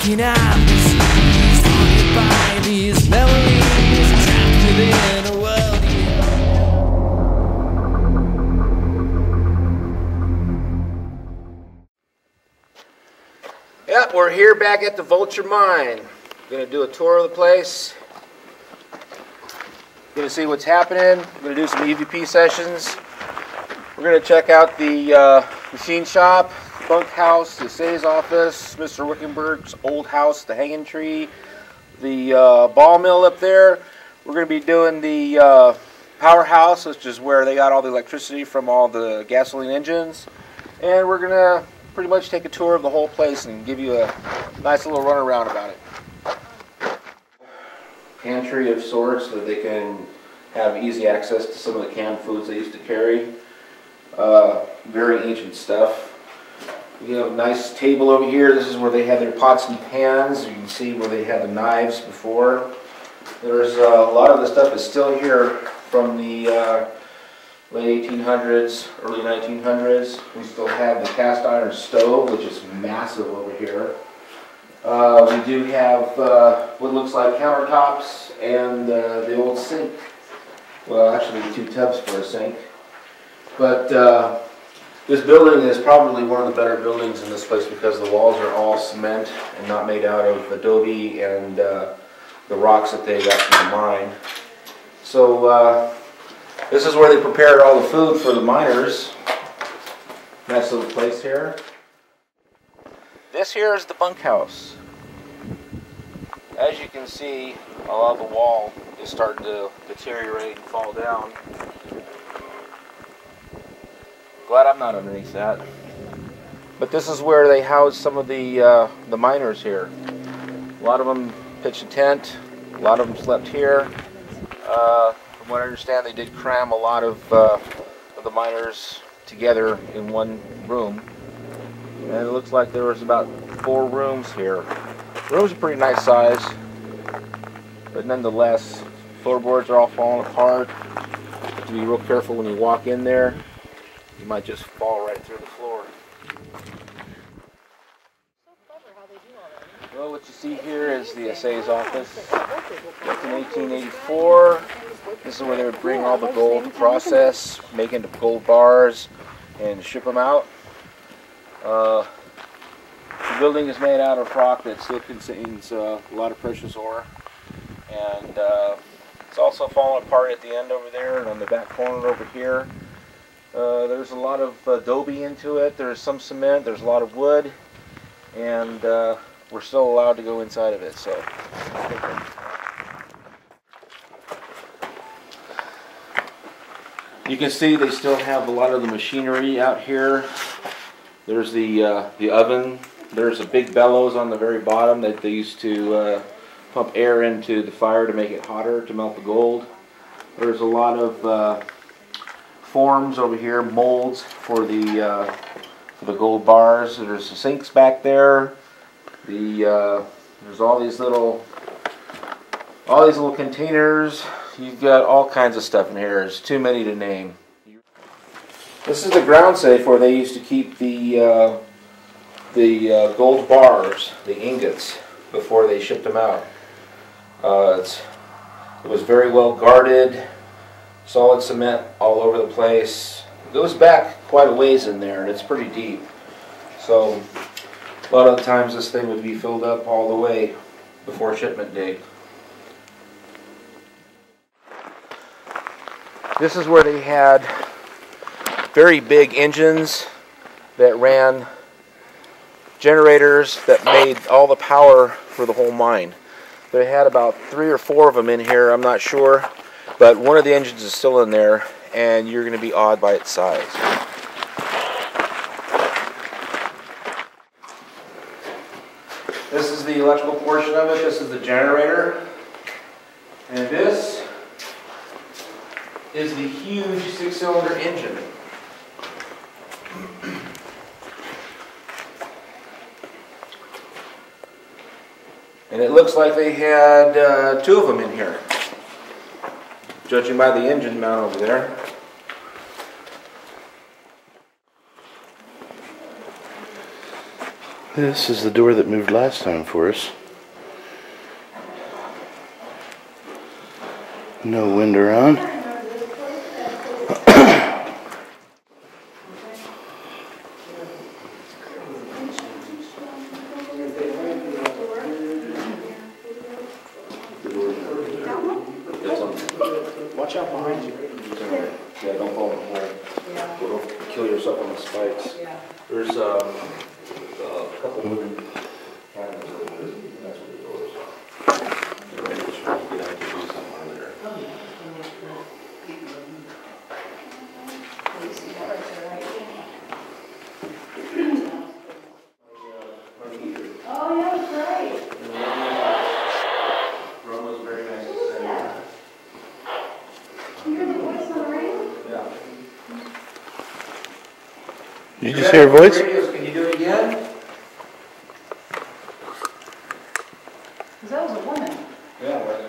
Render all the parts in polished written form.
waking up and squeezed, haunted by these memories, trapped within a world. Yep, we're here back at the Vulture mine. Gonna do a tour of the place. Gonna see what's happening. We're gonna do some EVP sessions. We're gonna check out the machine shop, bunkhouse, the assay's office, Mr. Wickenberg's old house, the hanging tree, the ball mill up there. We're gonna be doing the powerhouse, which is where they got all the electricity from all the gasoline engines. And we're gonna pretty much take a tour of the whole place and give you a nice little run around about it. Pantry of sorts so that they can have easy access to some of the canned foods they used to carry. Very ancient stuff. We have a nice table over here. This is where they had their pots and pans. You can see where they had the knives before. There's a lot of the stuff is still here from the late 1800s, early 1900s. We still have the cast iron stove, which is massive over here. We do have what looks like countertops and the old sink. Well, actually 2 tubs for a sink. But this building is probably one of the better buildings in this place because the walls are all cement and not made out of adobe and the rocks that they got from the mine. So this is where they prepared all the food for the miners. Nice little place here. This here is the bunkhouse. As you can see, a lot of the wall is starting to deteriorate and fall down. Glad I'm not underneath that. But this is where they house some of the miners here. A lot of them pitched a tent. A lot of them slept here. From what I understand, they did cram a lot of the miners together in one room. And it looks like there was about 4 rooms here. The rooms are pretty nice size, but nonetheless, floorboards are all falling apart. You have to be real careful when you walk in there. You might just fall right through the floor. Well, what you see here is the assay's office. Built in 1884. This is where they would bring all the gold to process, make into gold bars, and ship them out. The building is made out of rock that still contains a lot of precious ore. And it's also falling apart at the end over there and on the back corner over here. There's a lot of adobe into it. There's some cement. There's a lot of wood. And we're still allowed to go inside of it. So. You can see they still have a lot of the machinery out here. There's the oven. There's a big bellows on the very bottom that they used to pump air into the fire to make it hotter to melt the gold. There's a lot of forms over here, molds for the gold bars. There's the sinks back there. There's all these little containers. You've got all kinds of stuff in here. There's too many to name. This is the ground safe where they used to keep the gold bars, the ingots, before they shipped them out. It was very well guarded, solid cement all over the place. It goes back quite a ways in there, and it's pretty deep. So a lot of the times this thing would be filled up all the way before shipment date. This is where they had very big engines that ran generators that made all the power for the whole mine. They had about 3 or 4 of them in here, I'm not sure, but one of the engines is still in there, and you're going to be awed by its size. This is the electrical portion of it. This is the generator, and this is the huge 6-cylinder engine. And it looks like they had 2 of them in here, judging by the engine mount over there. This is the door that moved last time for us. No wind around. Watch out behind you. Yeah, don't fall in the hole. Yeah. Don't kill yourself on the spikes. Yeah. There's a couple wooden cabinets over there. That's where the doors are. Get out to do something over there. Oh, yeah, that's right. Room was very nice to stay. You hear the voice on the radio? Yeah. Did you just hear a voice? Can you do it again? Because that was a woman. Yeah, it was.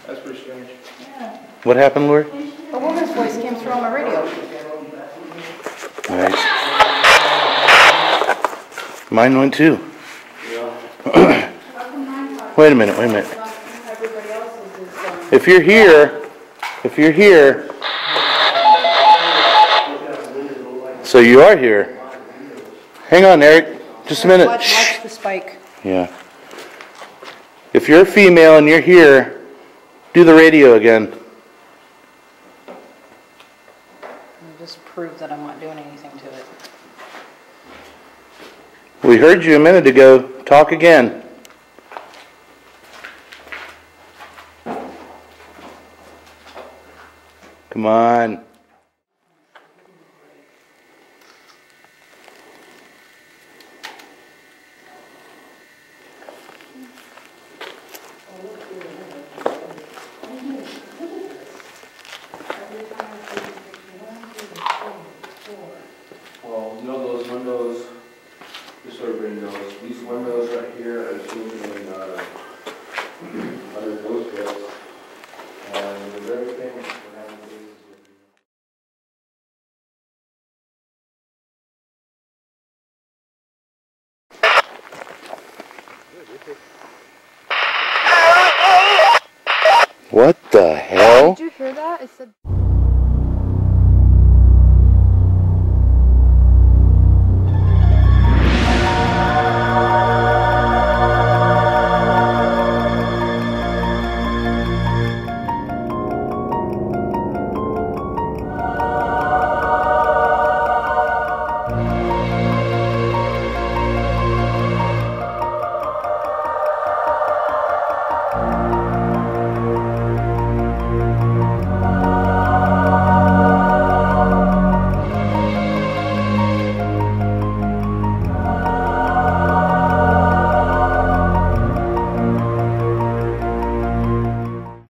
That's pretty strange. Yeah. What happened, Lori? A woman's voice came through on my radio. Nice. Mine went too. Yeah. Wait a minute, wait a minute. If you're here, so you are here. Hang on, Eric. Just a minute. Watch the spike. Yeah. If you're a female and you're here, do the radio again. Just prove that I'm not doing anything to it. We heard you a minute ago. Talk again. Come on. Well, you know those windows, just so everybody knows, these windows right here are usually under those beds. And they're very famous for having these. What the hell? Did you hear that? It said...